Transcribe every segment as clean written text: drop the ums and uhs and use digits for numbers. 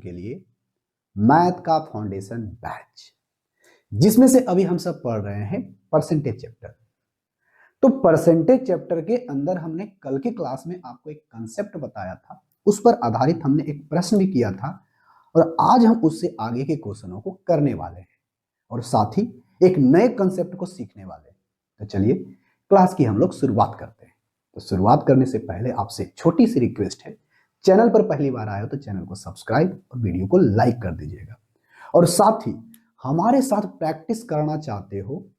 के लिए मैथ का फाउंडेशन बैच, जिसमें से अभी हम सब पढ़ रहे हैं परसेंटेज चैप्टर। तो परसेंटेज चैप्टर के अंदर हमने कल के क्लास में आपको एक कंसेप्ट बताया था, उस पर आधारित हमने एक प्रश्न भी किया था, और आज हम उससे आगे के क्वेश्चनों को करने वाले हैं और साथ ही एक नए कंसेप्ट को सीखने वाले हैं। तो चलिए क्लास की हम लोग शुरुआत करते हैं। तो शुरुआत करने से पहले आपसे एक छोटी सी रिक्वेस्ट है, चैनल पर पहली बार आए हो तो चैनल को सब्सक्राइब और वीडियो को लाइक कर दीजिएगा। और साथ ही हमारे साथ प्रैक्टिस करना चाहते हो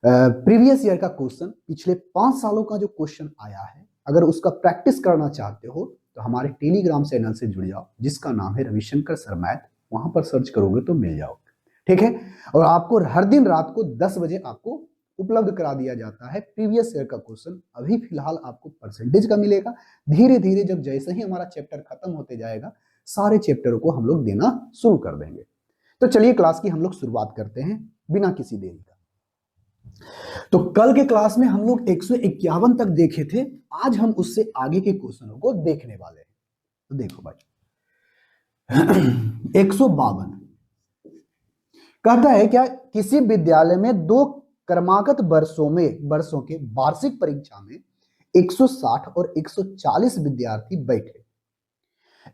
प्रीवियस ईयर का क्वेश्चन, पिछले 5 सालों का जो क्वेश्चन आया है, अगर उसका प्रैक्टिस करना चाहते हो तो हमारे टेलीग्राम चैनल से जुड़ जाओ, जिसका नाम है रविशंकर सर मैथ। वहां पर सर्च करोगे तो मिल जाओगे, ठीक है। और आपको हर दिन रात को 10 बजे आपको उपलब्ध करा दिया जाता है प्रीवियस ईयर का क्वेश्चन। अभी फिलहाल आपको परसेंटेज का मिलेगा, धीरे धीरे जब जैसे ही हमारा चैप्टर खत्म होते जाएगा सारे चैप्टरों को हम लोग देना शुरू कर देंगे। तो चलिए क्लास की हम लोग शुरुआत करते हैं बिना किसी देरी का। तो कल के क्लास में हम लोग 151 तक देखे थे, आज हम उससे आगे के क्वेश्चनों को देखने वाले हैं। तो देखो भाई 152 कहता है क्या, किसी विद्यालय में 2 क्रमागत वर्षों के वार्षिक परीक्षा में 160 और 140 विद्यार्थी बैठे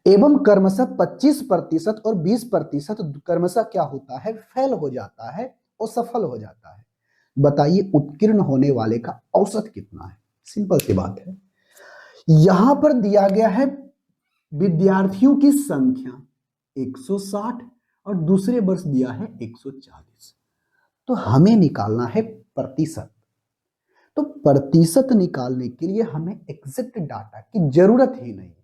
एवं क्रमशः 25% और 20% क्रमशः क्या होता है, फेल हो जाता है और सफल हो जाता है। बताइए उत्तीर्ण होने वाले का औसत कितना है। सिंपल सी बात है, यहां पर दिया गया है विद्यार्थियों की संख्या 160 और दूसरे वर्ष दिया है 140, तो हमें निकालना है प्रतिशत। तो प्रतिशत निकालने के लिए हमें एग्जैक्ट डाटा की जरूरत ही नहीं है।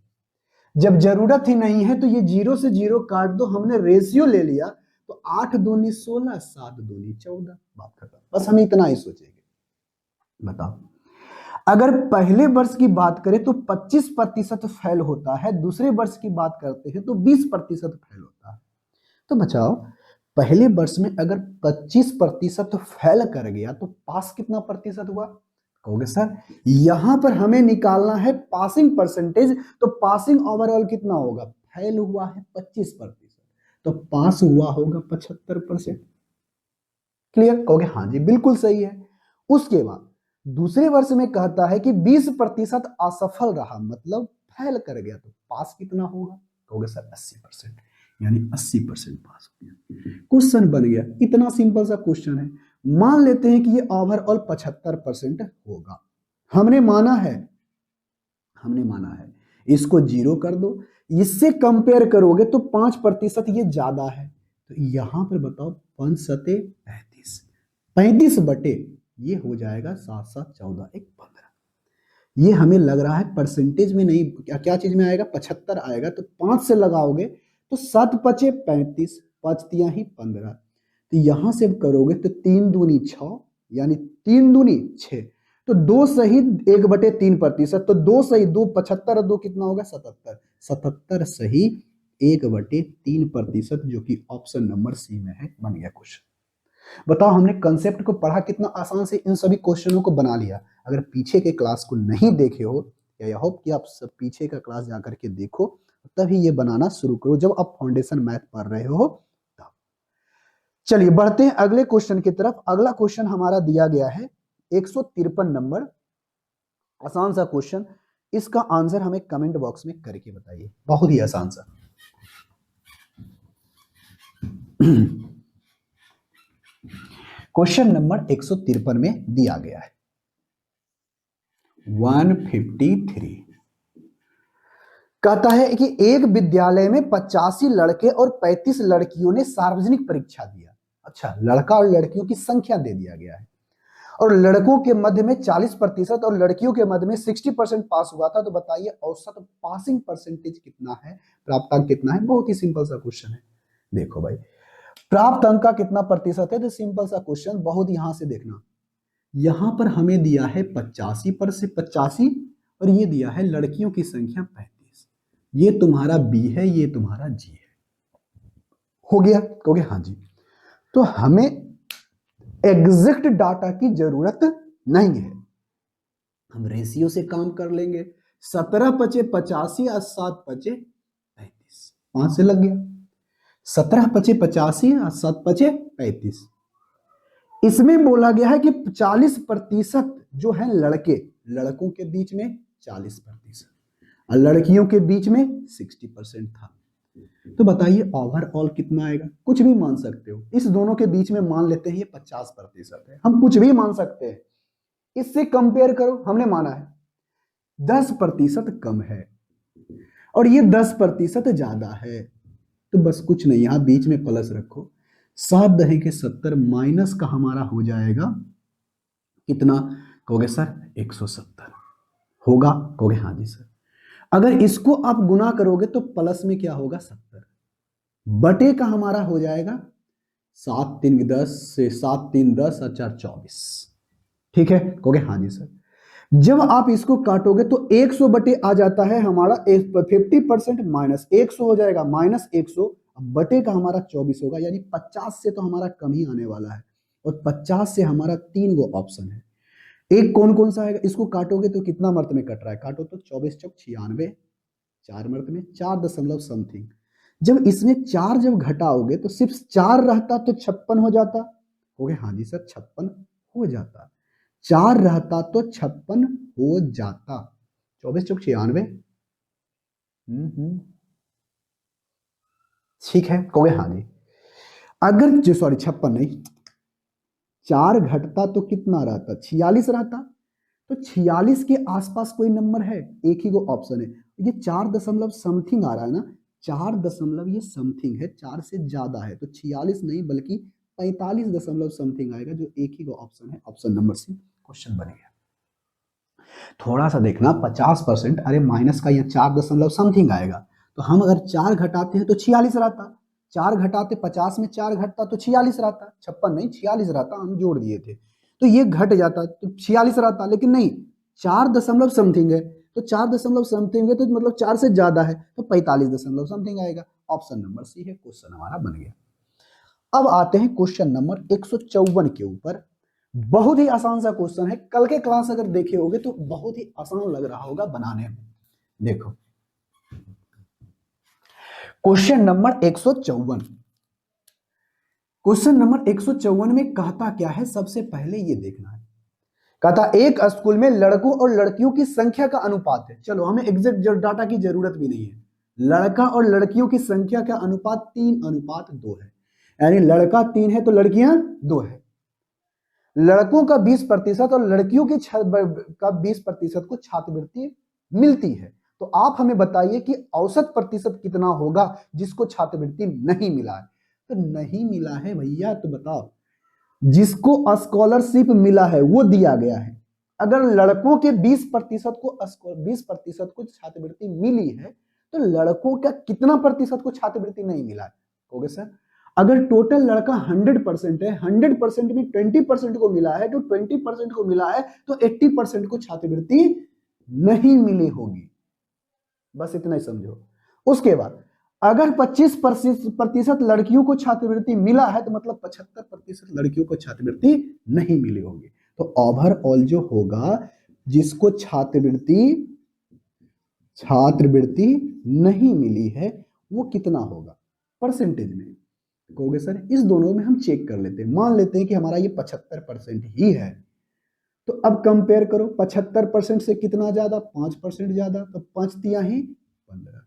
जब जरूरत ही नहीं है तो ये 0 से 0 काट दो, हमने रेशियो ले लिया तो 8 दूनी 16, 7 दूनी 14, बात खत्म। बस हम इतना ही सोचेंगे। बताओ अगर पहले वर्ष की बात करें तो 25% फेल होता है, दूसरे वर्ष की बात करते हैं तो 20% फेल होता है। तो बचाओ पहले वर्ष में अगर 25% फेल कर गया तो पास कितना प्रतिशत हुआ, कहोगे सर यहां पर हमें निकालना है पासिंग परसेंटेज, तो पासिंग ओवरऑल कितना होगा, फेल हुआ है 25%, तो पास हुआ होगा 75%। क्लियर, कहोगे हाँ जी बिल्कुल सही है। उसके बाद दूसरे वर्ष में कहता है कि 20% असफल रहा, मतलब फेल कर गया, तो पास कितना होगा, कहोगे सर 80%, यानी 80% पास हो गया। क्वेश्चन बन गया, इतना सिंपल सा क्वेश्चन है। मान लेते हैं कि ये ओवरऑल 75% होगा, हमने माना है, इसको 0 कर दो, इससे कंपेयर करोगे तो 5% ये ज्यादा है, तो यहां पर बताओ 5 सते 35, 35 बटे ये हो जाएगा 7 7 14 1 15। ये हमें लग रहा है परसेंटेज में नहीं, क्या चीज में आएगा, 75 आएगा, तो 5 से लगाओगे तो 7 पचे 35, 5 तिया ही 15, तो यहां से करोगे तो 3 दूनी 6, यानी 3 दूनी 6, तो 2 सही 1/3%, तो 2 सही 2, 75 और 2 कितना होगा 77, 77 सही 1/3%, जो कि ऑप्शन नंबर सी में है। बन गया क्वेश्चन। बताओ हमने कंसेप्ट को पढ़ा कितना आसान से इन सभी क्वेश्चनों को बना लिया। अगर पीछे के क्लास को नहीं देखे हो, या आई होप कि आप सब पीछे का क्लास जाकर के देखो, तभी ये बनाना शुरू करो जब आप फाउंडेशन मैथ पढ़ रहे हो तब। चलिए बढ़ते हैं अगले क्वेश्चन की तरफ। अगला क्वेश्चन हमारा दिया गया है 153 नंबर, आसान सा क्वेश्चन। इसका आंसर हमें कमेंट बॉक्स में करके बताइए, बहुत ही आसान सा। क्वेश्चन नंबर 153 में दिया गया है 153, कहता है कि एक विद्यालय में 85 लड़के और 35 लड़कियों ने सार्वजनिक परीक्षा दिया। अच्छा, लड़का और लड़कियों की संख्या दे दिया गया है, और लड़कों के मध्य में 40% और लड़कियों के मध्य में 60% पास हुआ था। तो बताइए औसत पासिंग परसेंटेज कितना है, प्राप्त अंक कितना है। बहुत ही सिंपल सा क्वेश्चन है। देखो भाई प्राप्त अंक का कितना प्रतिशत है, तो सिंपल सा क्वेश्चन, बहुत यहां से देखना। यहां पर हमें दिया है 85%, और ये दिया है लड़कियों की संख्या 35। ये तुम्हारा बी है, ये तुम्हारा जी है। हो गया, कहोगे हाँ जी। तो हमें एग्जैक्ट डाटा की जरूरत नहीं है, हम रेशियो से काम कर लेंगे। 17 पचे 85 और 7 पचे 35, 5 से लग गया। 17 पचे 85 और 7 पचे 35। इसमें बोला गया है कि 40% जो है लड़के, लड़कों के बीच में 40% और लड़कियों के बीच में 60% था। तो बताइए ओवरऑल कितना आएगा? कुछ भी मान सकते हो, इस दोनों के बीच में मान लेते हैं ये 50% है, हम कुछ भी मान सकते हैं। इससे कंपेयर करो, हमने माना है 10% कम है और ये 10% ज्यादा है। तो बस कुछ नहीं, यहां बीच में प्लस रखो, 7 दहे के 70 माइनस का हमारा हो जाएगा कितना? कहोगे सर 170 होगा, कहोगे हाँ जी सर। अगर इसको आप गुना करोगे तो प्लस में क्या होगा? 70 बटे का हमारा हो जाएगा 7 3 10 से 7 3 10 और 4 24। ठीक है, कहोगे हाँ जी सर। जब आप इसको काटोगे तो 100 बटे आ जाता है हमारा 50% माइनस 100 हो जाएगा, माइनस 100 बटे का हमारा 24 होगा, यानी 50 से तो हमारा कम ही आने वाला है। और 50 से हमारा 3 गो ऑप्शन है, एक कौन कौन सा आएगा? इसको काटोगे तो कितना मर्त में कट रहा है? काटो तो 24 चौक 96, 4 मर्त में 4 दशमलव समथिंग। जब इसमें 4 जब घटाओगे तो सिर्फ 4 रहता तो 56 हो जाता। हो गए हाँ जी सर, 56 हो जाता। 4 रहता तो 56 हो जाता। 24 चौक 96। ठीक है, कहोगे हाँ जी। अगर जो सॉरी 56 नहीं, 4 घटता तो कितना रहता? 46 रहता। तो 46 के आसपास कोई नंबर है? एक ही को ऑप्शन है, ये 4 दशमलव समथिंग आ रहा है ना, 4 दशमलव ये समथिंग है, 4 से ज्यादा है, तो 46 नहीं बल्कि 45 दशमलव समथिंग आएगा, जो एक ही को ऑप्शन है, ऑप्शन नंबर सी क्वेश्चन बनेगा। थोड़ा सा देखना, 50%, अरे माइनस का यहाँ 4 दशमलव समथिंग आएगा, तो हम अगर 4 घटाते हैं तो 46 रहता। 4 घटाते 50 में 4 घटता तो 46 रहता, 56 नहीं 46 रहता, हम जोड़ दिए थे तो ये घट जाता तो 46 रहता, लेकिन नहीं 4 दशमलव समथिंग है, तो 4 दशमलव समथिंग है तो मतलब 4 से ज्यादा है, तो 45 दशमलव समथिंग आएगा। ऑप्शन नंबर सी है, क्वेश्चन हमारा बन गया। अब आते हैं क्वेश्चन नंबर 154 के ऊपर। बहुत ही आसान सा क्वेश्चन है, कल के क्लास अगर देखे होगे तो बहुत ही आसान लग रहा होगा बनाने में। देखो क्वेश्चन नंबर 154। क्वेश्चन नंबर 154 में कहता क्या है? सबसे पहले ये देखना है, कहता एक स्कूल में लड़कों और लड़कियों की संख्या का अनुपात है। चलो हमें एग्जैक्ट डाटा की जरूरत भी नहीं है, लड़का और लड़कियों की संख्या का अनुपात 3:2 है, यानी लड़का 3 है तो लड़कियां 2 है। लड़कों का 20% और लड़कियों की का 20% को छात्रवृत्ति मिलती है। तो आप हमें बताइए कि औसत प्रतिशत कितना होगा जिसको छात्रवृत्ति नहीं मिला है? तो नहीं मिला है भैया तो बताओ, जिसको स्कॉलरशिप मिला है वो दिया गया है। अगर लड़कों के 20% को छात्रवृत्ति मिली है तो लड़कों का कितना प्रतिशत को छात्रवृत्ति नहीं मिला है? कहोगे सर अगर टोटल लड़का 100% है, 100% में 20% को मिला है, तो 20% को मिला है तो 80% को छात्रवृत्ति नहीं मिली होगी। बस इतना ही समझो। उसके बाद अगर 25% लड़कियों को छात्रवृत्ति मिला है तो मतलब 75% लड़कियों को छात्रवृत्ति नहीं मिली होगी। तो ओवरऑल जो होगा जिसको छात्रवृत्ति नहीं मिली है वो कितना होगा परसेंटेज में? कहोगे सर इस दोनों में हम चेक कर लेते हैं, मान लेते हैं कि हमारा ये 75% ही है। तो अब कंपेयर करो, 75% से कितना ज्यादा? 5% ज्यादा, तो 5 तिया ही 15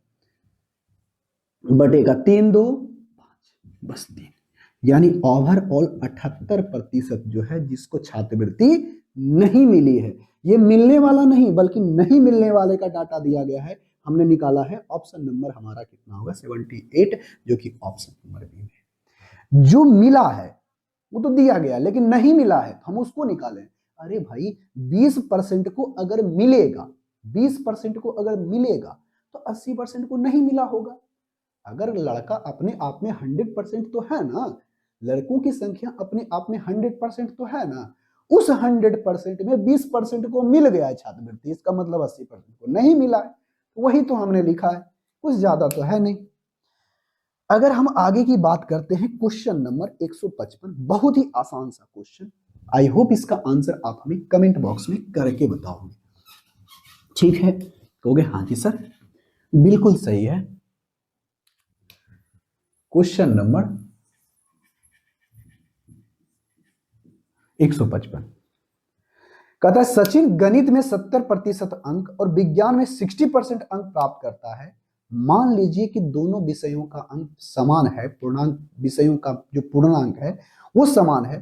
बटेगा 3 2 5 बस 3, यानी ओवरऑल 78% जो है जिसको छात्रवृत्ति नहीं मिली है। ये मिलने वाला नहीं बल्कि नहीं मिलने वाले का डाटा दिया गया है, हमने निकाला है। ऑप्शन नंबर हमारा कितना होगा? 78, जो कि ऑप्शन नंबर बी में। जो मिला है वो तो दिया गया, लेकिन नहीं मिला है हम उसको निकालें। अरे भाई 20% को अगर मिलेगा, 20% को अगर मिलेगा तो 80% को नहीं मिला होगा। अगर लड़का अपने आप में 100% तो है ना, लड़कों की संख्या अपने आप में 100% तो है ना, उस 100% में 20% को मिल गया है छात्रवृत्ति, इसका मतलब 80% को नहीं मिला है। वही तो हमने लिखा है, कुछ ज्यादा तो है नहीं। अगर हम आगे की बात करते हैं क्वेश्चन नंबर 155, बहुत ही आसान सा क्वेश्चन, आई होप इसका आंसर आप हमें कमेंट बॉक्स में करके बताओगे। ठीक है, कहोगे हाँ जी सर बिल्कुल सही है। क्वेश्चन नंबर 155 कहता है सचिन गणित में 70% अंक और विज्ञान में 60% अंक प्राप्त करता है। मान लीजिए कि दोनों विषयों का अंक समान है, पूर्णांक विषयों का जो पूर्णांक है वो समान है,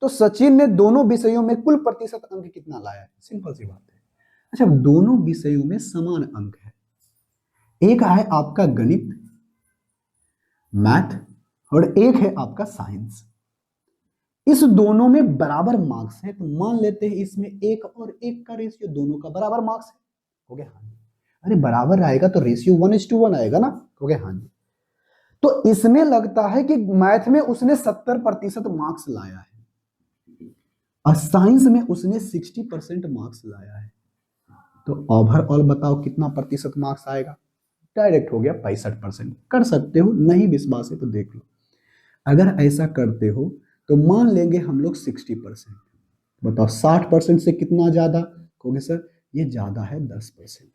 तो सचिन ने दोनों विषयों में कुल प्रतिशत अंक कितना लाया है? सिंपल सी बात है। अच्छा, दोनों विषयों में समान अंक है, एक है आपका गणित मैथ और एक है आपका साइंस। इस दोनों में बराबर मार्क्स है, तो मान लेते हैं इसमें 1 और 1 का रेशियो दोनों का बराबर मार्क्स है। हो गया? हाँ जी। अरे बराबर आएगा तो रेशियो 1:1 आएगा ना। हो गया? हाँ जी। तो इसमें लगता है कि मैथ में उसने 70% मार्क्स लाया है और साइंस में उसने 60% मार्क्स लाया है। तो ओवरऑल बताओ कितना प्रतिशत मार्क्स आएगा? डायरेक्ट हो गया 65%। कर सकते हो, नहीं विश्वास है तो देख लो। अगर ऐसा करते हो तो मान लेंगे हम लोग 60%। बताओ 60% से कितना ज्यादा? कहोगे सर ये ज्यादा है 10%।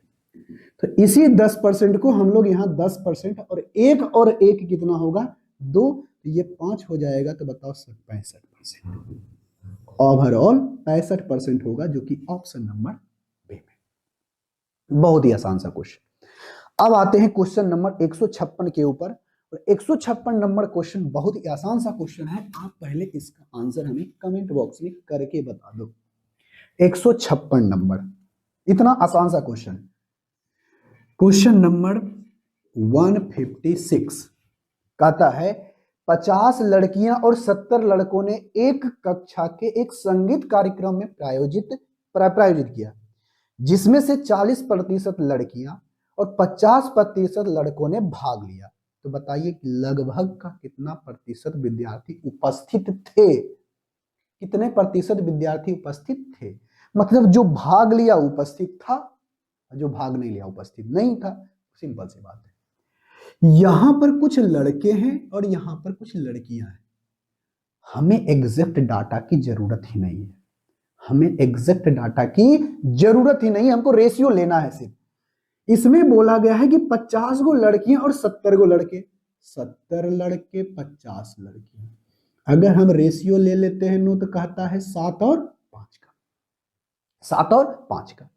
तो इसी 10% को हम लोग यहाँ 10% और एक कितना होगा? 2, तो ये 5 हो जाएगा। तो बताओ सर 65%। ओवरऑल 65% होगा, जो कि ऑप्शन नंबर बी में। बहुत ही आसान सा क्वेश्चन। अब आते हैं क्वेश्चन नंबर 156 के ऊपर। 156 नंबर क्वेश्चन बहुत ही आसान सा क्वेश्चन है। आप पहले इसका आंसर हमें कमेंट बॉक्स में करके बता दो। 156 नंबर, इतना आसान सा क्वेश्चन। क्वेश्चन नंबर 156 कहता है 50 लड़कियां और 70 लड़कों ने एक कक्षा के एक संगीत कार्यक्रम में प्रायोजित किया, जिसमें से 40% लड़कियां और 50% लड़कों ने भाग लिया। तो बताइए कि लगभग का कितना प्रतिशत विद्यार्थी उपस्थित थे? कितने प्रतिशत विद्यार्थी उपस्थित थे? मतलब जो भाग लिया उपस्थित था, जो भाग नहीं लिया उपस्थित नहीं था। सिंपल सी बात है। यहां पर कुछ लड़के हैं और यहां पर कुछ लड़कियां हैं। हमें एग्जैक्ट डाटा की जरूरत ही नहीं है, हमें एग्जैक्ट डाटा की जरूरत ही नहीं, हमको रेशियो लेना है सिर्फ। इसमें बोला गया है कि 50 गो लड़कियां और 70 गो लड़के, 70 लड़के 50 लड़कियां। अगर हम रेशियो ले लेते हैं नो, तो कहता है 7 और 5 का, 7 और 5 का।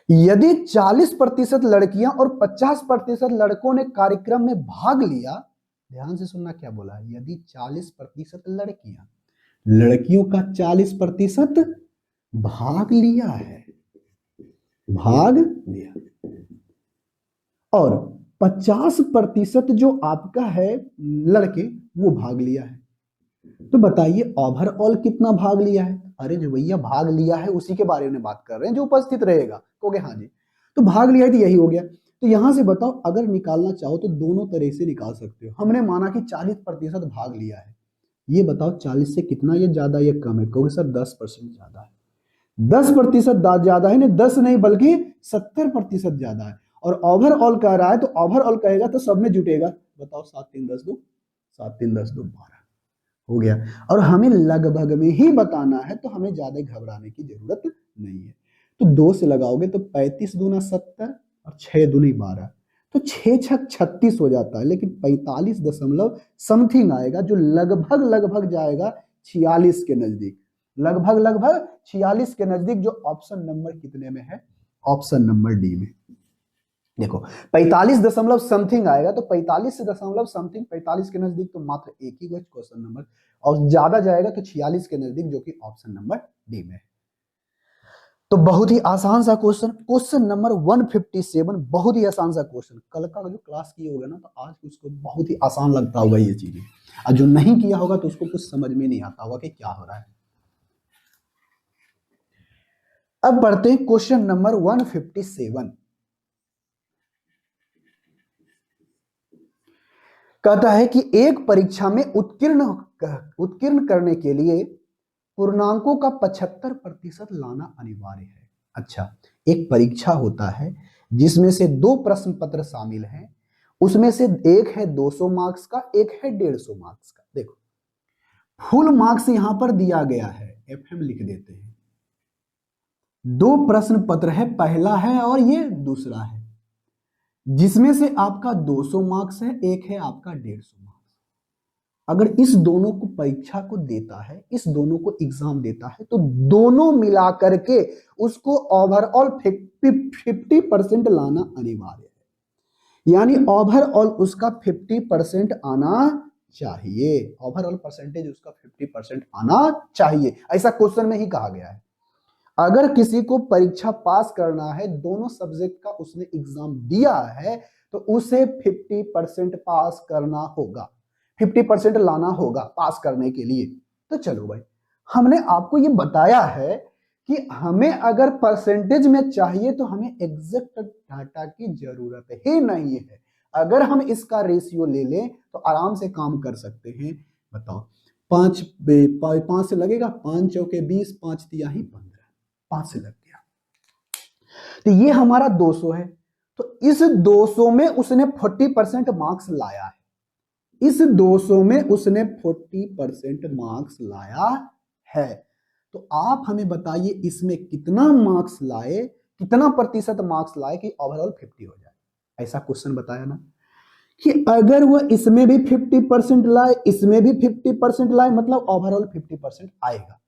यदि 40% लड़कियां और 50% लड़कों ने कार्यक्रम में भाग लिया, ध्यान से सुनना क्या बोला है, यदि 40% लड़कियां, लड़कियों का 40% भाग लिया है, भाग लिया, और 50% जो आपका है लड़के, वो भाग लिया है। तो बताइए ओवरऑल कितना भाग लिया है? अरे जो भैया भाग लिया है उसी के बारे में बात कर रहे हैं, जो उपस्थित रहेगा। कहोगे हाँ जी, तो भाग लिया है तो यही हो गया। तो यहां से बताओ, अगर निकालना चाहो तो दोनों तरह से निकाल सकते हो। हमने माना कि 40% भाग लिया है, ये बताओ 40 से कितना ये ज्यादा ये कम है? कहोगे सर 10% ज्यादा है। 10% ज्यादा है, नहीं 10 नहीं बल्कि 70% ज्यादा है। और ओवरऑल कह रहा है, तो ओवरऑल कहेगा तो सब में जुटेगा। बताओ 7 3 10 2, 7 3 10 2 12 हो गया। और हमें लगभग में ही बताना है, तो हमें ज्यादा घबराने की जरूरत नहीं है। तो 2 से लगाओगे तो 35 दूना 70 और 6 दूनी 12, तो 6 6 36 हो जाता है। लेकिन 45 दशमलव समथिंग आएगा, जो लगभग लगभग जाएगा 46 के नजदीक, लगभग लगभग 46 के नजदीक, जो ऑप्शन नंबर कितने में है? ऑप्शन नंबर डी में। देखो 45 दशमलव समथिंग आएगा, तो 45 दशमलव समथिंग 45 के नजदीक, तो मात्र एक ही क्वेश्चन नंबर, और ज्यादा जाएगा तो 46 के नजदीक, जो कि ऑप्शन नंबर डी में है। तो बहुत ही आसान सा क्वेश्चन, क्वेश्चन नंबर 157, बहुत ही आसान सा क्वेश्चन। कल का जो क्लास किए होगा ना, तो आज उसको बहुत ही आसान लगता होगा ये चीजें, और जो नहीं किया होगा तो उसको कुछ समझ में नहीं आता होगा कि क्या हो रहा है। अब बढ़ते हैं क्वेश्चन नंबर 157। कहता है कि एक परीक्षा में उत्कीर्ण करने के लिए पूर्णांकों का 75% लाना अनिवार्य है। अच्छा, एक परीक्षा होता है जिसमें से 2 प्रश्न पत्र शामिल हैं, उसमें से एक है 200 मार्क्स का, एक है 150 मार्क्स का। देखो फुल मार्क्स यहां पर दिया गया है, एफएम लिख देते हैं। 2 प्रश्न पत्र है, पहला है और ये दूसरा है, जिसमें से आपका 200 मार्क्स है, एक है आपका 150 मार्क्स। अगर इस दोनों को परीक्षा को देता है, इस दोनों को एग्जाम देता है, तो दोनों मिलाकर के उसको ओवरऑल 50% लाना अनिवार्य है। यानी ओवरऑल उसका 50% आना चाहिए, ओवरऑल परसेंटेज उसका 50% आना चाहिए, ऐसा क्वेश्चन में ही कहा गया है। अगर किसी को परीक्षा पास करना है, दोनों सब्जेक्ट का उसने एग्जाम दिया है, तो उसे 50% पास करना होगा, 50% लाना होगा पास करने के लिए। तो चलो भाई, हमने आपको ये बताया है कि हमें अगर परसेंटेज में चाहिए तो हमें एग्जैक्ट डाटा की जरूरत ही नहीं है। अगर हम इसका रेशियो ले लें तो आराम से काम कर सकते हैं। बताओ, 5 से लगेगा, 5 चौके 20, 5 तिहाई 15, 5 से लग गया। तो ये हमारा 200 है, तो इस 200 में उसने 40% मार्क्स लाया है, इस 200 में उसने 40% मार्क्स लाया है। तो आप हमें बताइए इसमें कितना मार्क्स लाए, कितना प्रतिशत मार्क्स लाए कि ओवरऑल 50 हो जाए। ऐसा क्वेश्चन बताया ना कि अगर वो इसमें भी 50% लाए, इसमें भी 50% लाए, मतलब ओवरऑल 50% आएगा।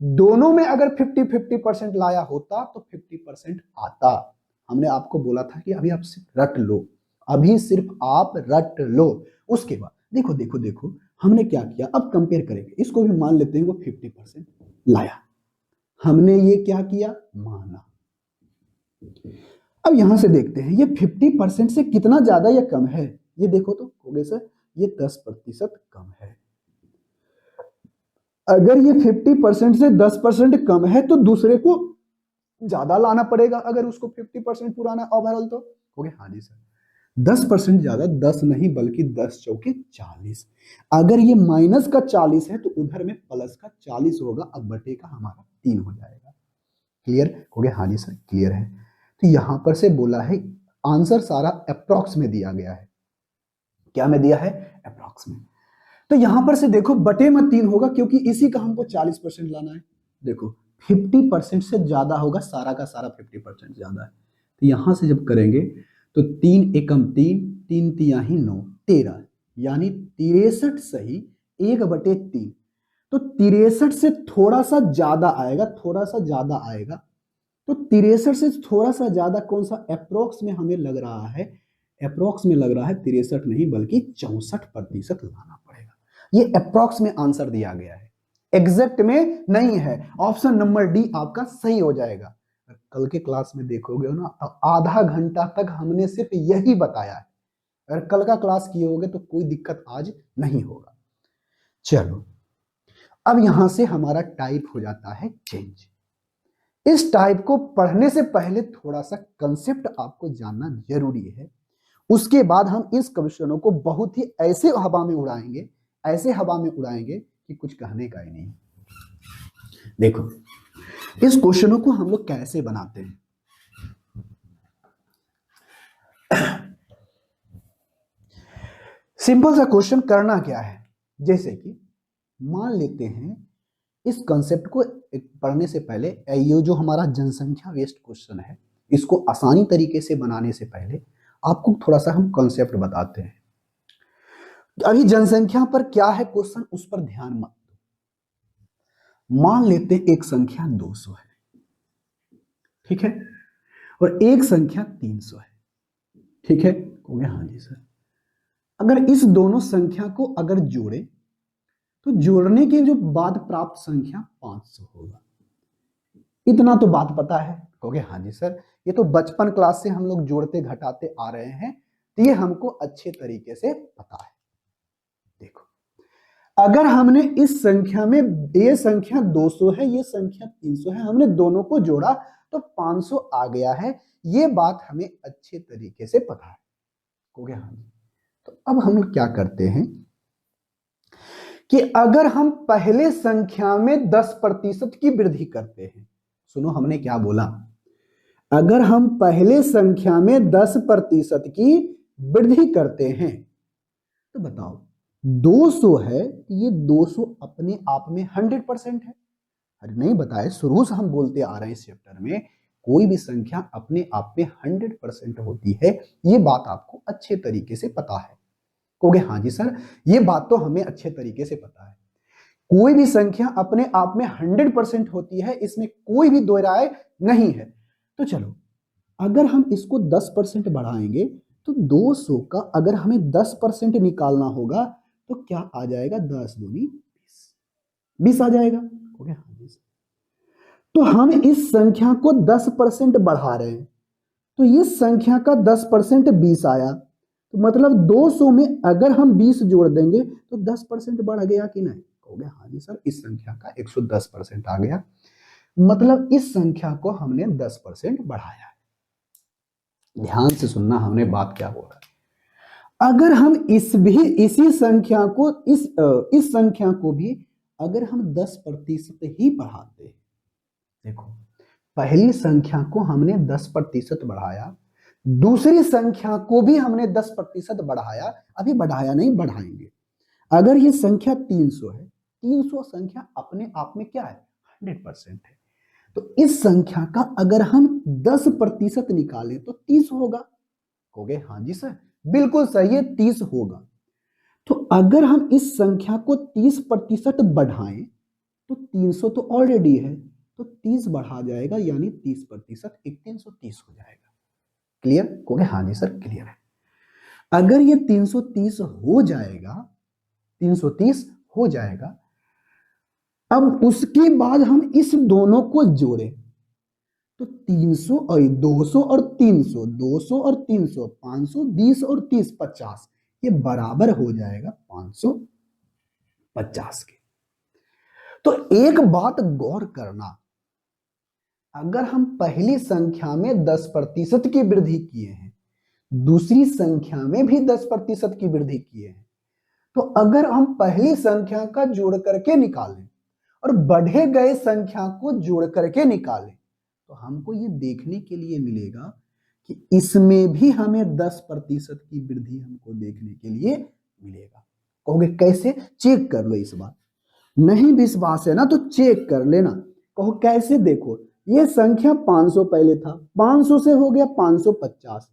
दोनों में अगर 50-50% लाया होता तो 50% आता। हमने आपको बोला था कि अभी आप सिर्फ रट लो, अभी सिर्फ आप रट लो। उसके बाद देखो देखो देखो हमने क्या किया, अब कंपेयर करेंगे। इसको भी मान लेते हैं वो 50% लाया, हमने ये क्या किया, माना। अब यहां से देखते हैं ये 50% से कितना ज्यादा या कम है। ये देखो तो कहोगे सर ये 10% कम है। अगर ये 50% से 10% कम है तो दूसरे को ज्यादा लाना पड़ेगा, अगर उसको 50% पुराना ओवरऑल। तो हो गया, हाँ जी सर 10% ज्यादा, 10 नहीं बल्कि 10 चौके 40। अगर ये माइनस का 40 है तो उधर में प्लस का 40 होगा, अब बटे का हमारा 3 हो जाएगा। क्लियर हो गया, हाँ जी सर क्लियर है। तो यहां पर से बोला है आंसर सारा अप्रॉक्स में दिया गया है। क्या में दिया है, अप्रॉक्स में। तो यहां पर से देखो बटे में 3 होगा क्योंकि इसी का हमको 40% लाना है। देखो 50% से ज्यादा होगा, सारा का सारा 50% ज्यादा है। तो यहां से जब करेंगे तो 3 एकम 3, 3 तिहाई 9, 13, यानी 63 सही 1/3। तो 63 से थोड़ा सा ज्यादा आएगा, थोड़ा सा ज्यादा आएगा। तो 63 से थोड़ा सा ज्यादा कौन सा, अप्रोक्स में हमें लग रहा है, अप्रोक्स में लग रहा है 63 नहीं बल्कि 64% लाना पड़ेगा। ये अप्रोक्स में आंसर दिया गया है, एग्जैक्ट में नहीं है। ऑप्शन नंबर डी आपका सही हो जाएगा। कल के क्लास में देखोगे ना तो आधा घंटा तक हमने सिर्फ यही बताया है। अगर कल का क्लास किए होगे तो कोई दिक्कत आज नहीं होगा। चलो अब यहां से हमारा टाइप हो जाता है चेंज। इस टाइप को पढ़ने से पहले थोड़ा सा कंसेप्ट आपको जानना जरूरी है। उसके बाद हम इस क्वेश्चनों को बहुत ही ऐसे हवा में उड़ाएंगे, ऐसे हवा में उड़ाएंगे कि कुछ कहने का ही नहीं। देखो इस क्वेश्चनों को हम लोग कैसे बनाते हैं। सिंपल सा क्वेश्चन करना क्या है, जैसे कि मान लेते हैं इस कंसेप्ट को पढ़ने से पहले, ये जो हमारा जनसंख्या बेस्ड क्वेश्चन है, इसको आसानी तरीके से बनाने से पहले आपको थोड़ा सा हम कंसेप्ट बताते हैं। अभी जनसंख्या पर क्या है क्वेश्चन, उस पर ध्यान मत दो। मान लेते हैं एक संख्या 200 है, ठीक है, और एक संख्या 300 है, ठीक है, हो गया, हाँ जी सर। अगर इस दोनों संख्या को अगर जोड़े तो जोड़ने के जो बाद प्राप्त संख्या 500 होगा। इतना तो बात पता है, हो गया, हाँ जी सर। ये तो बचपन क्लास से हम लोग जोड़ते घटाते आ रहे हैं, तो ये हमको अच्छे तरीके से पता है। देखो अगर हमने इस संख्या में, ये संख्या 200 है, ये संख्या 300 है, हमने दोनों को जोड़ा तो 500 आ गया है, ये बात हमें अच्छे तरीके से पता है, हो गया, हाँ जी। तो अब हम क्या करते हैं कि अगर हम पहले संख्या में 10% की वृद्धि करते हैं, सुनो हमने क्या बोला, अगर हम पहले संख्या में 10% की वृद्धि करते हैं तो बताओ 200 है, ये 200 अपने आप में 100% है। अरे नहीं बताए, शुरू से हम बोलते आ रहे हैं इस चैप्टर में, कोई भी संख्या अपने आप में 100% होती है, ये बात आपको अच्छे तरीके से पता है। कहोगे हाँ जी सर, ये बात तो हमें अच्छे तरीके से पता है। कोई भी संख्या अपने आप में 100% होती है, इसमें कोई भी दो राय नहीं है। तो चलो, अगर हम इसको 10% बढ़ाएंगे तो 200 का अगर हमें 10% निकालना होगा तो क्या आ जाएगा, 10 दूनी 20 आ जाएगा। हो गया हाँ जी। तो हम इस संख्या को 10% बढ़ा रहे हैं, तो इस संख्या का 10% 20 आया, तो मतलब 200 में अगर हम 20 जोड़ देंगे तो 10% बढ़ गया कि नहीं। हो गया हाँ जी सर, इस संख्या का 110% आ गया, मतलब इस संख्या को हमने 10% बढ़ाया है। ध्यान से सुनना हमने बात क्या बोला। अगर हम इसी संख्या को इस संख्या को भी अगर हम 10% ही बढ़ाते, देखो पहली संख्या को हमने 10% बढ़ाया, दूसरी संख्या को भी हमने 10% बढ़ाया, अभी बढ़ाया नहीं, बढ़ाएंगे। अगर ये संख्या 300 है, 300 संख्या अपने आप में क्या है, 100% है, तो इस संख्या का अगर हम 10% निकालें तो 30 होगा। हो गए हाँ जी सर, बिल्कुल सही है, 30 होगा। तो अगर हम इस संख्या को 30% बढ़ाएं तो 300 तो ऑलरेडी है, तो 30 बढ़ा जाएगा, यानी 30% 330 हो जाएगा। क्लियर हो गया हाँ जी सर, क्लियर है। अगर ये 330 हो जाएगा, 330 हो जाएगा, अब उसके बाद हम इस दोनों को जोड़ें तो 300 और 200 और 300, 200 और 300, 500, 20 और 30, 50, ये बराबर हो जाएगा 550 के। तो एक बात गौर करना, अगर हम पहली संख्या में 10% की वृद्धि किए हैं, दूसरी संख्या में भी 10% की वृद्धि किए हैं, तो अगर हम पहली संख्या का जोड़ करके निकालें और बढ़े गए संख्या को जोड़ करके निकालें तो हमको ये देखने के लिए मिलेगा कि इसमें भी हमें 10% की वृद्धि हमको देखने के लिए मिलेगा। कहोगे कैसे, चेक कर लो इस बात, नहीं विश्वास है ना तो चेक कर लेना। कहो कैसे, देखो ये संख्या 500 पहले था, 500 से हो गया 550,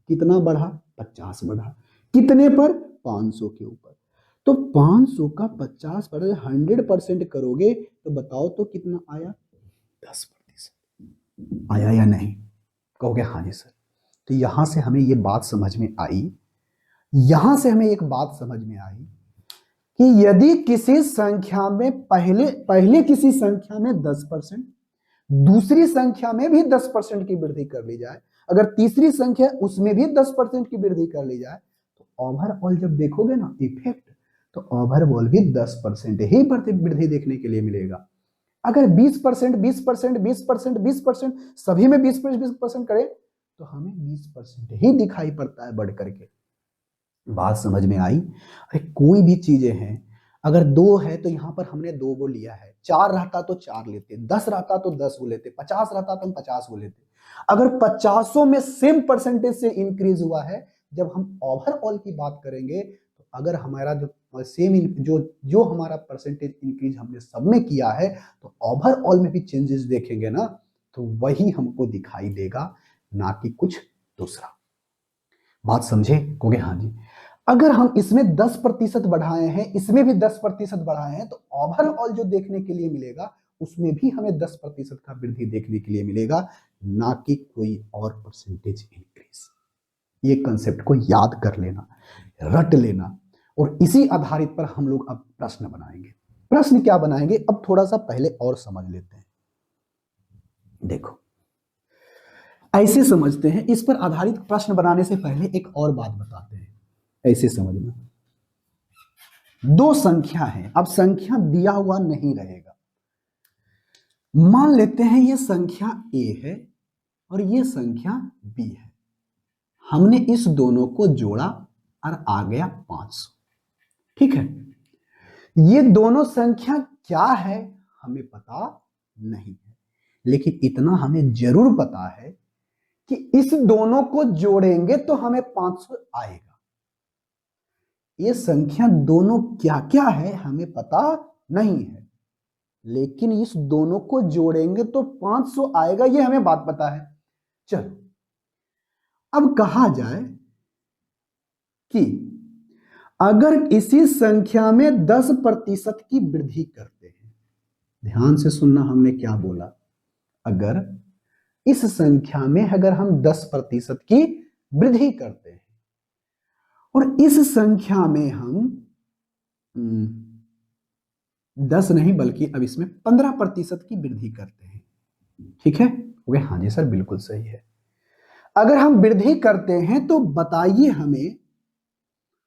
कितना बढ़ा, 50 बढ़ा, कितने पर, 500 के ऊपर। तो 500 का 50 पर 100% करोगे तो बताओ तो कितना आया, 10% आया या नहीं। कहोगे हाँ जी सर। तो यहां से हमें ये बात समझ में आई, यहां से हमें एक बात समझ में आई कि यदि किसी संख्या में पहले किसी संख्या में 10%, दूसरी संख्या में भी 10% की वृद्धि कर ली जाए, अगर तीसरी संख्या उसमें भी 10% की वृद्धि कर ली जाए, तो ओवरऑल जब देखोगे ना इफेक्ट, तो ओवरऑल भी 10% ही वृद्धि देखने के लिए मिलेगा। अगर 20%, 20%, 20%, 20% सभी में 20% करें तो हमें 20% ही दिखाई पड़ता है बढ़ करके। बात समझ में आई। अरे कोई भी चीजें हैं, अगर 2 है तो यहां पर हमने 2 को लिया है, 4 रहता तो 4 लेते, 10 रहता तो 10 को लेते, 50 रहता तो हम 50 को लेते। अगर 50 में सेम परसेंटेज से इंक्रीज हुआ है, जब हम ओवरऑल की बात करेंगे तो अगर हमारा जो सेम जो हमारा परसेंटेज इंक्रीज हमने सब में किया है, तो ओवरऑल में भी चेंजेस देखेंगे ना, तो वही हमको दिखाई देगा, ना कि कुछ दूसरा। बात समझे, कहोगे हाँ जी। अगर हम इसमें 10% बढ़ाए हैं, इसमें भी 10% बढ़ाए हैं, तो ओवरऑल जो देखने के लिए मिलेगा उसमें भी हमें 10% का वृद्धि देखने के लिए मिलेगा, ना कि कोई और परसेंटेज इंक्रीज। ये कंसेप्ट को याद कर लेना, रट लेना, और इसी आधारित पर हम लोग अब प्रश्न बनाएंगे। प्रश्न क्या बनाएंगे, अब थोड़ा सा पहले और समझ लेते हैं। देखो ऐसे समझते हैं, इस पर आधारित प्रश्न बनाने से पहले एक और बात बताते हैं, ऐसे समझना। दो संख्या है, अब संख्या दिया हुआ नहीं रहेगा, मान लेते हैं ये संख्या a है और ये संख्या b है, हमने इस दोनों को जोड़ा और आ गया 500। ठीक है, ये दोनों संख्या क्या है हमें पता नहीं है, लेकिन इतना हमें जरूर पता है कि इस दोनों को जोड़ेंगे तो हमें 500 आएगा। ये संख्या दोनों क्या क्या है हमें पता नहीं है, लेकिन इस दोनों को जोड़ेंगे तो 500 आएगा, ये हमें बात पता है। चलो अब कहा जाए कि अगर इसी संख्या में 10% की वृद्धि करते हैं, ध्यान से सुनना हमने क्या बोला, अगर इस संख्या में अगर हम 10% की वृद्धि करते हैं और इस संख्या में हम 10 नहीं बल्कि अब इसमें 15% की वृद्धि करते हैं, ठीक है? ओके, हाँ जी सर, बिल्कुल सही है। अगर हम वृद्धि करते हैं तो बताइए हमें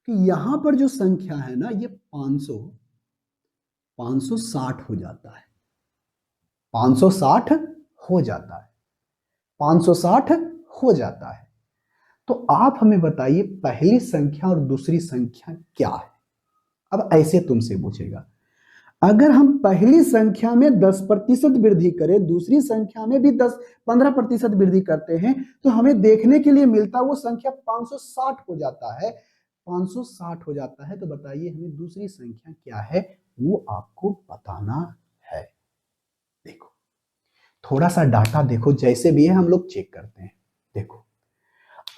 कि यहां पर जो संख्या है ना, ये 560 हो जाता है, 560 हो जाता है, 560 हो जाता है। तो आप हमें बताइए पहली संख्या और दूसरी संख्या क्या है। अब ऐसे तुमसे पूछेगा, अगर हम पहली संख्या में 10% वृद्धि करें, दूसरी संख्या में भी 15% वृद्धि करते हैं, तो हमें देखने के लिए मिलता वो संख्या 560 हो जाता है, 560 हो जाता है। तो बताइए हमें दूसरी संख्या क्या है, वो आपको बताना है। देखो थोड़ा सा डाटा देखो, जैसे भी है हम लोग चेक करते हैं। देखो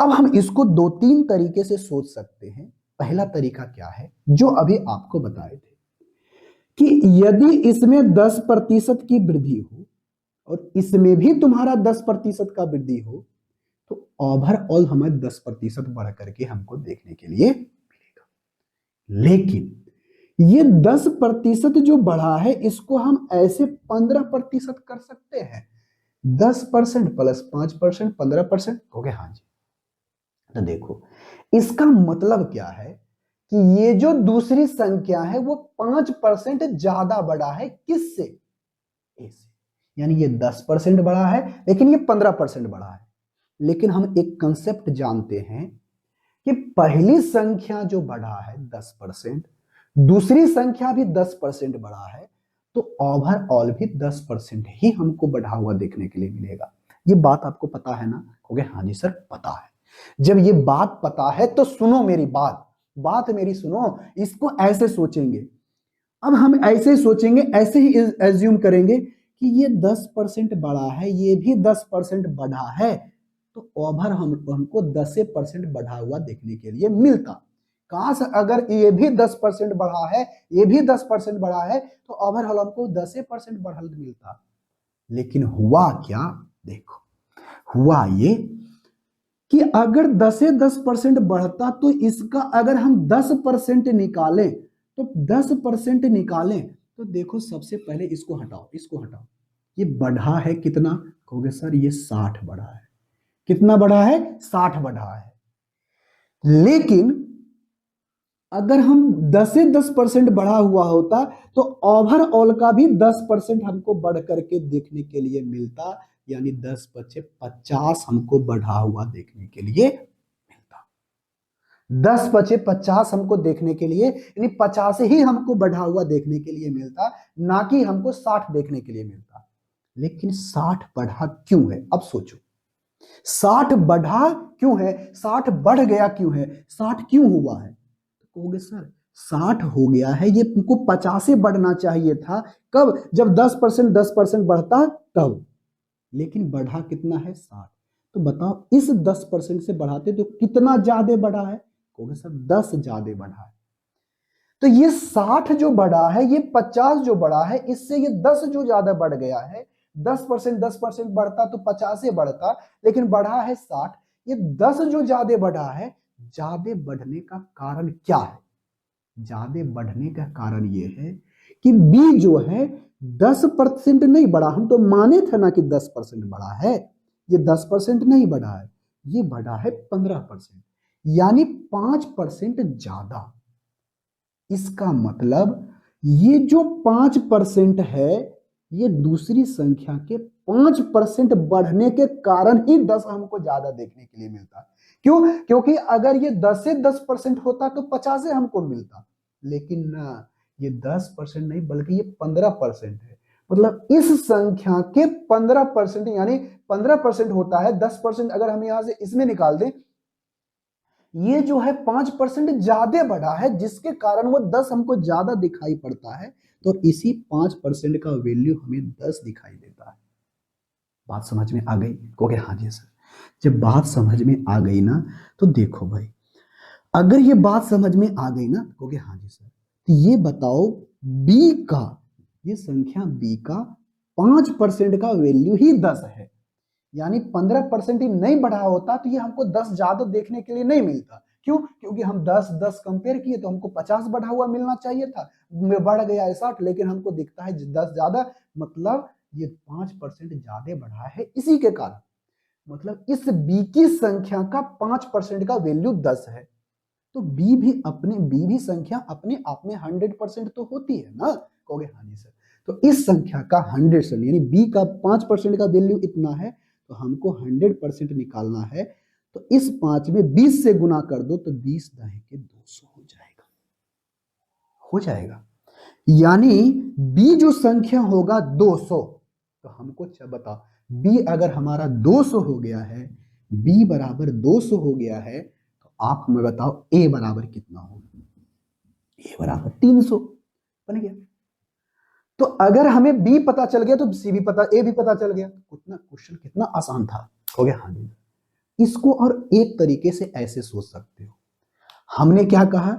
अब हम इसको 2-3 तरीके से सोच सकते हैं। पहला तरीका क्या है, जो अभी आपको बताए थे कि यदि इसमें 10% की वृद्धि हो और इसमें भी तुम्हारा 10% का वृद्धि हो, तो ओवरऑल हमें 10% बढ़ करके हमको देखने के लिए मिलेगा। लेकिन ये 10% जो बढ़ा है, इसको हम ऐसे 15% कर सकते हैं। 10% प्लस 5% 15% हो गया, हाँ जी। तो देखो इसका मतलब क्या है कि ये जो दूसरी संख्या है वो 5% ज्यादा बढ़ा है, किससे, ए से। यानी ये 10% बढ़ा है लेकिन ये 15% बढ़ा है। लेकिन हम एक कंसेप्ट जानते हैं कि पहली संख्या जो बढ़ा है 10%, दूसरी संख्या भी 10% बढ़ा है, तो ओवरऑल भी 10% ही हमको बढ़ा हुआ देखने के लिए मिलेगा। ये बात आपको पता है ना? कहोगे हाँ जी सर पता है। जब ये बात पता है तो सुनो मेरी बात, बात मेरी सुनो। इसको ऐसे सोचेंगे, अब हम ऐसे सोचेंगे, ऐसे ही एज्यूम करेंगे कि ये 10% बढ़ा है, ये भी 10% बढ़ा है, तो ओवर हमको 10% बढ़ा हुआ देखने के लिए मिलता। काश अगर ये भी 10% बढ़ा है, ये भी 10% बढ़ा है, तो ओवरऑल हमको 10% बढ़ा मिलता। लेकिन हुआ क्या, देखो हुआ ये कि अगर 10% बढ़ता तो इसका अगर हम 10% निकालें, तो 10% निकालें तो देखो सबसे पहले इसको हटाओ, इसको हटाओ। ये बढ़ा है कितना, कहोगे सर ये 60 बढ़ा है। कितना बढ़ा है, 60 बढ़ा है। लेकिन अगर हम 10% बढ़ा हुआ होता तो ओवरऑल का भी 10% हमको बढ़ करके देखने के लिए मिलता। यानी 10×5 हमको बढ़ा हुआ देखने के लिए मिलता। 10×50 हमको देखने के लिए, यानी 50 ही हमको बढ़ा हुआ देखने के लिए मिलता, ना कि हमको 60 देखने के लिए मिलता। लेकिन 60 बढ़ा क्यों है, अब सोचो 60 बढ़ा क्यों है, 60 बढ़ गया क्यों है, 60 क्यों हुआ है? तो कहोगे सर 60 हो गया है, ये तुमको 50 से बढ़ना चाहिए था। कब, जब 10% बढ़ता तब। लेकिन बढ़ा कितना है, 60। तो बताओ इस 10% से बढ़ाते तो कितना ज्यादा बढ़ा है, कहोगे सर 10 ज्यादा बढ़ा है। तो ये 60 जो बढ़ा है, ये 50 जो बढ़ा है, इससे ये 10 जो ज्यादा बढ़ गया है। 10% बढ़ता तो 50 से बढ़ता, लेकिन बढ़ा है 60। ये 10 जो ज्यादा बढ़ा है, ज्यादा बढ़ने का कारण क्या है? ज्यादा बढ़ने का कारण ये है कि बी जो है 10% नहीं बढ़ा, हम तो माने थे ना कि 10% बढ़ा है, ये 10% नहीं बढ़ा है, ये बढ़ा है 15%, यानी 5% ज्यादा। इसका मतलब ये जो 5% है, ये दूसरी संख्या के 5% बढ़ने के कारण ही 10 हमको ज्यादा देखने के लिए मिलता। क्यों? क्योंकि अगर ये 10 से 10% होता तो 50 से हमको मिलता। लेकिन ना, ये 10% नहीं बल्कि ये 15% है। मतलब इस संख्या के 15%, यानी 15% होता है, 10% अगर हम यहां से इसमें निकाल दें, ये जो है 5% ज्यादा बढ़ा है, जिसके कारण वो 10 हमको ज्यादा दिखाई पड़ता है। तो इसी 5% का वैल्यू हमें 10 दिखाई देता है। बात समझ में आ गई? कहोगे हाँ जी सर। जब बात समझ में आ गई ना, तो देखो भाई, अगर ये बात समझ में आ गई ना, कहोगे हाँ जी सर, तो ये बताओ बी का, ये संख्या बी का 5% का वैल्यू ही 10 है, यानी 15% ही नहीं बढ़ा होता तो ये हमको 10 ज्यादा देखने के लिए नहीं मिलता। क्यों? क्योंकि हम 10 10 कंपेयर किए तो हमको 50 बढ़ा हुआ मिलना चाहिए था, बढ़ गया है 60, लेकिन हमको दिखता है 10 ज्यादा, मतलब ये 5% ज्यादा बढ़ा है इसी के कारण। मतलब इस बी की संख्या का 5% का वैल्यू 10 है, तो बी भी संख्या अपने आप में 100% तो होती है ना, कहोगे हाँ जी सर। तो इस संख्या का 100% यानी बी का 5% का वैल्यू इतना है, तो हमको 100% निकालना है, तो इस 5 में 20 से गुना कर दो तो 20 दहे के 200 हो जाएगा, हो जाएगा। यानी बी जो संख्या होगा 200, तो हमको बताओ बी अगर हमारा 200 हो गया है, बी बराबर 200 हो गया है, तो आप हमें बताओ ए बराबर कितना होगा? ए बराबर 300 बन गया। तो अगर हमें बी पता चल गया तो सी भी पता, ए भी पता चल गया। कितना क्वेश्चन कितना आसान था, हो गया हाँ जी। इसको और एक तरीके से ऐसे सोच सकते हो, हमने क्या कहा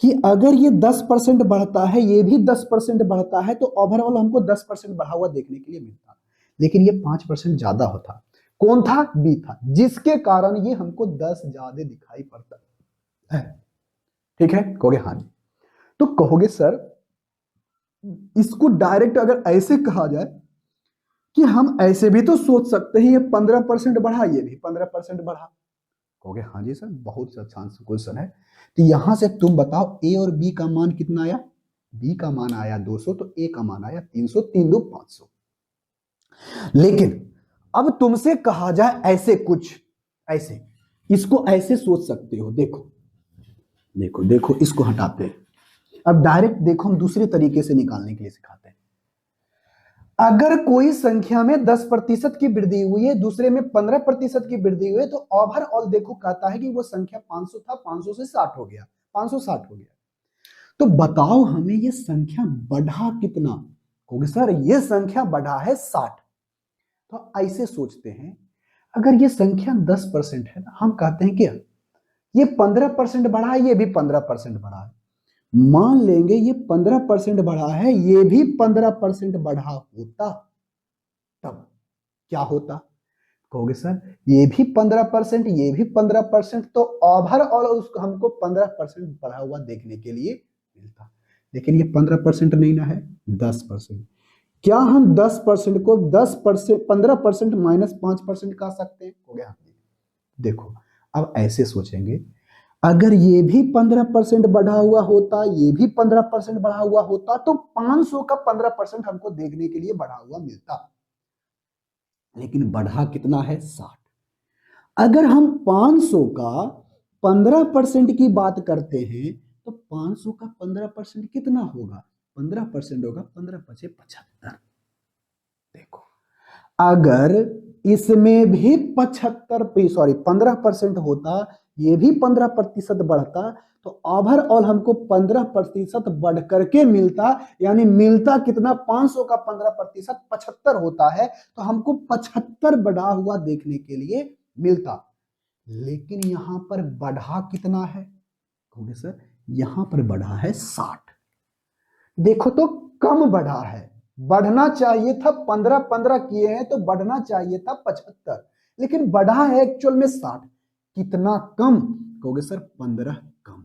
कि अगर ये 10% बढ़ता है, ये भी 10% बढ़ता है, तो ओवरऑल हमको 10% बढ़ा हुआ देखने के लिए मिलता, लेकिन ये 5% ज्यादा होता। कौन था? बी था, जिसके कारण ये हमको 10 ज्यादा दिखाई पड़ता है। ठीक है, कहोगे हाँ जी। तो कहोगे सर इसको डायरेक्ट अगर ऐसे कहा जाए कि हम ऐसे भी तो सोच सकते हैं, ये 15% बढ़ा, ये भी 15% बढ़ा, कहोगे हाँ जी सर, बहुत अच्छा क्वेश्चन है। तो यहां से तुम बताओ ए और बी का मान कितना आया? बी का मान आया 200, तो ए का मान आया 300, 3 दो 500। लेकिन अब तुमसे कहा जाए ऐसे कुछ, ऐसे इसको ऐसे सोच सकते हो, देखो देखो देखो, इसको हटाते हैं, अब डायरेक्ट देखो हम दूसरे तरीके से निकालने के लिए सिखाते हैं। अगर कोई संख्या में 10% की वृद्धि हुई है, दूसरे में 15% की वृद्धि हुई है, तो ओवरऑल देखो कहता है कि वो संख्या 500 था, 500 से 60 हो गया, 560 हो गया। तो बताओ हमें ये संख्या बढ़ा कितना? क्योंकि सर ये संख्या बढ़ा है 60। तो ऐसे सोचते हैं, अगर ये संख्या 10% है ना, हम कहते हैं क्या ये 15% बढ़ा है, ये भी 15% बढ़ा है, मान लेंगे ये 15% बढ़ा है, ये भी 15% बढ़ा होता, तब क्या होता? कहोगे सर ये भी 15%, ये भी 15%, तो ओवरऑल उसको हमको 15% बढ़ा हुआ देखने के लिए मिलता, लेकिन ये 15% नहीं ना है, 10%। क्या हम 10% को 10% 15% माइनस 5% कह सकते हैं? हो गया। देखो अब ऐसे सोचेंगे, अगर ये भी 15% बढ़ा हुआ होता, ये भी 15% बढ़ा हुआ होता, तो 500 का 15% हमको देखने के लिए बढ़ा हुआ मिलता, लेकिन बढ़ा कितना है? 60। अगर हम 500 का 15% की बात करते हैं, तो 500 का 15% कितना होगा? 15% होगा, 15 पचे 75। देखो अगर इसमें भी 15% होता, ये भी 15% बढ़ता, तो ओवरऑल हमको 15% बढ़ करके मिलता, यानी मिलता कितना? 500 का 15% 75 होता है, तो हमको 75 बढ़ा हुआ देखने के लिए मिलता, लेकिन यहां पर बढ़ा कितना है? कहोगे सर यहां पर बढ़ा है 60। देखो तो कम बढ़ा है, बढ़ना चाहिए था 15-15 किए हैं तो बढ़ना चाहिए था 75, लेकिन बढ़ा है एक्चुअल में 60। कितना कम? कहोगे सर 15 कम।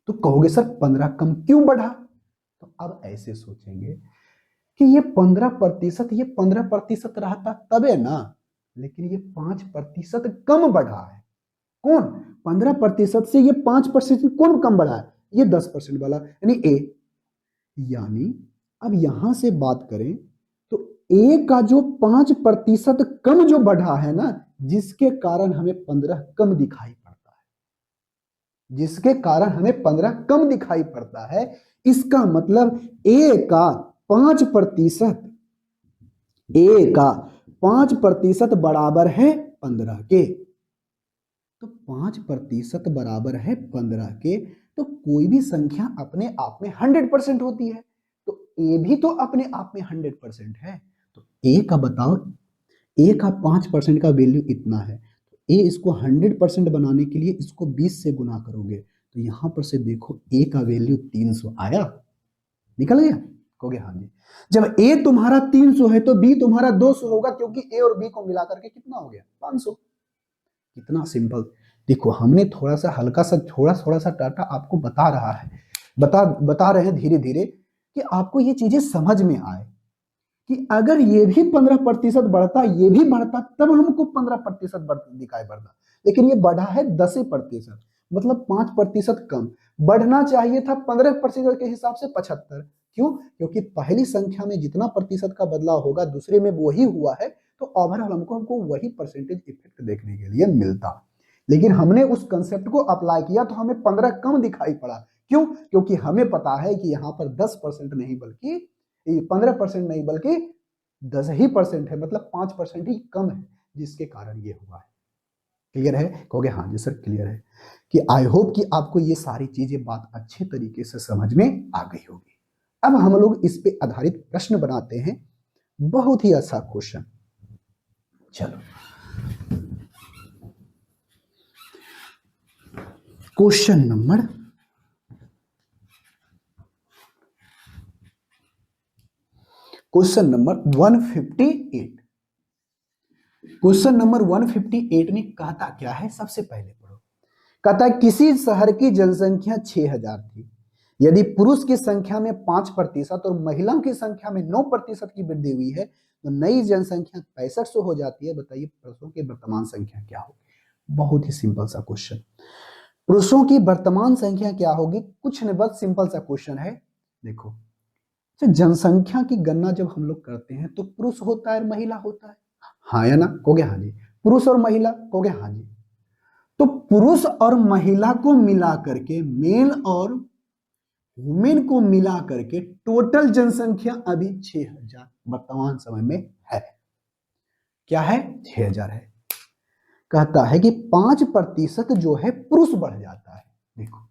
तो कहोगे सर 15 कम क्यों बढ़ा? तो अब ऐसे सोचेंगे कि ये 15%, ये 15% रहता तबे ना, लेकिन ये 5% कम बढ़ा है। कौन? 15% से ये 5% कौन कम बढ़ा है? ये 10% वाला, यानी ए। यानी अब यहां से बात करें तो ए का जो 5% कम जो बढ़ा है ना, जिसके कारण हमें 15 कम दिखाई पड़ता है, जिसके कारण हमें 15 कम दिखाई पड़ता है, इसका मतलब ए का 5%, ए का 5% बराबर है 15 के। तो 5% बराबर है 15 के, तो कोई भी संख्या अपने आप में 100% होती है, तो ए भी तो अपने आप में 100% है। तो ए का बताओ, ए का 5% का वैल्यू इतना है, तो इसको 100% बनाने के लिए इसको 20 से गुना करोगे तो यहां पर से देखो ए का वैल्यू 300 आया, निकल गया, कहोगे हाँ जी। जब ए तुम्हारा 300 है तो बी तुम्हारा 200 होगा, क्योंकि ए और बी को मिला करके कितना हो गया 500। कितना सिंपल। देखो हमने थोड़ा सा हल्का सा थोड़ा थोड़ा सा डाटा आपको बता रहा है, बता रहे हैं धीरे धीरे कि आपको ये चीजें समझ में आए कि अगर ये भी 15% बढ़ता, ये भी बढ़ता, तब हमको 15% दिखाई पड़ता, लेकिन ये बढ़ा है 10%, मतलब 5% कम। बढ़ना चाहिए था 15% के हिसाब से 75। क्यों? क्योंकि पहली संख्या में जितना प्रतिशत का बदलाव होगा दूसरे में वही हुआ है, तो ओवरऑल हमको वही परसेंटेज इफेक्ट देखने के लिए मिलता। लेकिन हमने उस कंसेप्ट को अप्लाई किया तो हमें 15 कम दिखाई पड़ा। क्यों? क्योंकि हमें पता है कि यहाँ पर 10% नहीं बल्कि 15% नहीं बल्कि 10% है, मतलब 5% ही कम है, जिसके कारण ये हुआ है। क्लियर है? कहोगे हाँ जी सर क्लियर है। कि आई होप कि आपको ये सारी चीजें बात अच्छे तरीके से समझ में आ गई होगी। अब हम लोग इस पे आधारित प्रश्न बनाते हैं, बहुत ही अच्छा क्वेश्चन। चलो क्वेश्चन नंबर 158। क्वेश्चन नंबर 158 में कहता क्या है, सबसे पहले पढ़ो। कहता है किसी शहर की जनसंख्या 6000 थी, यदि पुरुष की संख्या में 5% और महिलाओं की संख्या में 9% की वृद्धि हुई है तो नई जनसंख्या 6500 हो जाती है। बताइए पुरुषों की वर्तमान संख्या क्या होगी। बहुत ही सिंपल सा क्वेश्चन। पुरुषों की वर्तमान संख्या क्या होगी, कुछ नहीं, बस सिंपल सा क्वेश्चन है। देखो तो जनसंख्या की गणना जब हम लोग करते हैं तो पुरुष होता है और महिला होता है, हाँ या ना, कहोगे हाँ जी। पुरुष और महिला, कहोगे हाँ जी। तो पुरुष और महिला को मिला करके, मेल और वुमेन को मिला करके टोटल जनसंख्या अभी 6000 वर्तमान समय में है। क्या है? 6000 है। कहता है कि 5% जो है पुरुष बढ़ जाता है। देखो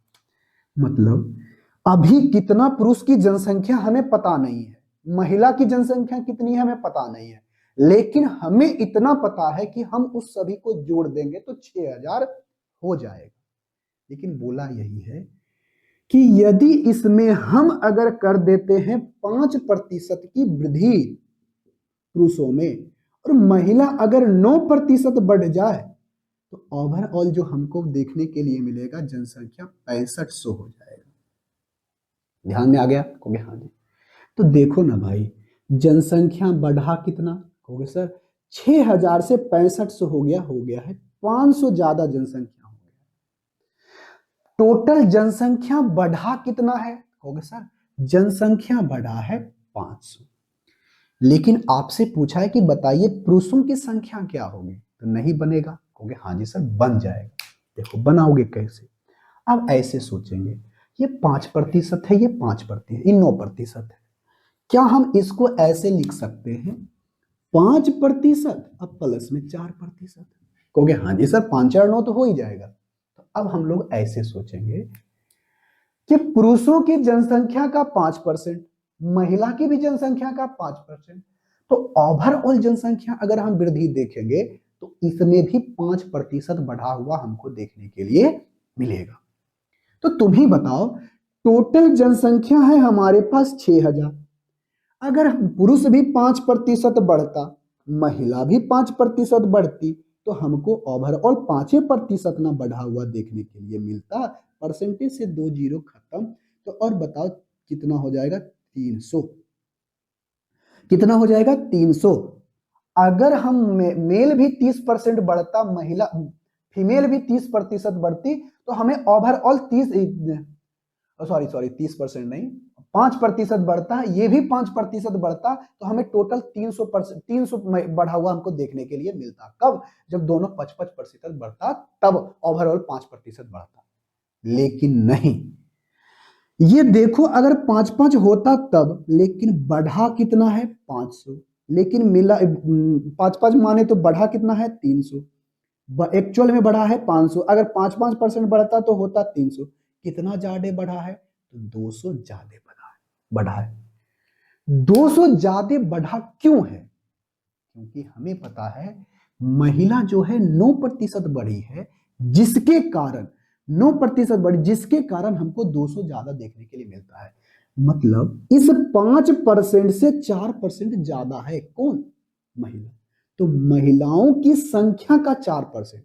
मतलब अभी कितना पुरुष की जनसंख्या हमें पता नहीं है, महिला की जनसंख्या कितनी है हमें पता नहीं है, लेकिन हमें इतना पता है कि हम उस सभी को जोड़ देंगे तो 6000 हो जाएगा। लेकिन बोला यही है कि यदि इसमें हम अगर कर देते हैं 5% की वृद्धि पुरुषों में और महिला अगर 9% बढ़ जाए तो ओवरऑल जो हमको देखने के लिए मिलेगा जनसंख्या 6500 हो जाएगा। ध्यान में आ गया? कहोगे हाँ जी। तो देखो ना भाई, जनसंख्या बढ़ा कितना, कहोगे सर 6000 से 6500 हो गया है, 500 ज्यादा जनसंख्या हो गया। टोटल जनसंख्या बढ़ा कितना है, कहोगे सर जनसंख्या बढ़ा है 500। लेकिन आपसे पूछा है कि बताइए पुरुषों की संख्या क्या होगी, तो नहीं बनेगा, कहोगे हाँ जी सर बन जाएगा। देखो बनाओगे कैसे, अब ऐसे सोचेंगे ये 5% है, ये 5%, ये 9% है। क्या हम इसको ऐसे लिख सकते हैं 5% अब प्लस में 4%, कहोगे हाँ जी सर 5 और 9 तो हो ही जाएगा। तो अब हम लोग ऐसे सोचेंगे कि पुरुषों की जनसंख्या का 5%, महिला की भी जनसंख्या का 5%, तो ओवरऑल जनसंख्या अगर हम वृद्धि देखेंगे तो इसमें भी 5% बढ़ा हुआ हमको देखने के लिए मिलेगा। तो तुम ही बताओ, टोटल जनसंख्या है हमारे पास 6000, अगर पुरुष भी 5% बढ़ता, महिला भी 5% बढ़ती, तो हमको ओवरऑल 5% ना बढ़ा हुआ देखने के लिए मिलता। परसेंटेज से 2 जीरो खत्म। तो और बताओ कितना हो जाएगा, 300। कितना हो जाएगा 300। अगर हम मेल भी 30% बढ़ता, महिला फीमेल भी 30% बढ़ती, तो हमें ओवरऑल 30% नहीं, 5% बढ़ता, ये भी 5% बढ़ता, तो हमें टोटल 300 बढ़ा हुआ हमको देखने के लिए मिलता। कब? जब दोनों 55% बढ़ता तब ओवरऑल 5% बढ़ता। लेकिन नहीं, ये देखो अगर 5-5 होता तब, लेकिन बढ़ा कितना है 500, लेकिन मिला 5-5 माने तो बढ़ा कितना है 300, एक्चुअल में बढ़ा है 500। अगर 5-5% बढ़ता तो होता 300। कितना ज्यादा बढ़ा है, तो 200 ज्यादा बढ़ा है। 200 ज्यादा बढ़ा क्यों है? क्योंकि हमें पता है महिला जो है 9% बढ़ी है, जिसके कारण 9% बढ़ी, जिसके कारण हमको 200 ज्यादा देखने के लिए मिलता है। मतलब इस 5% से 4% ज्यादा है कौन? महिला। तो महिलाओं की संख्या का 4%,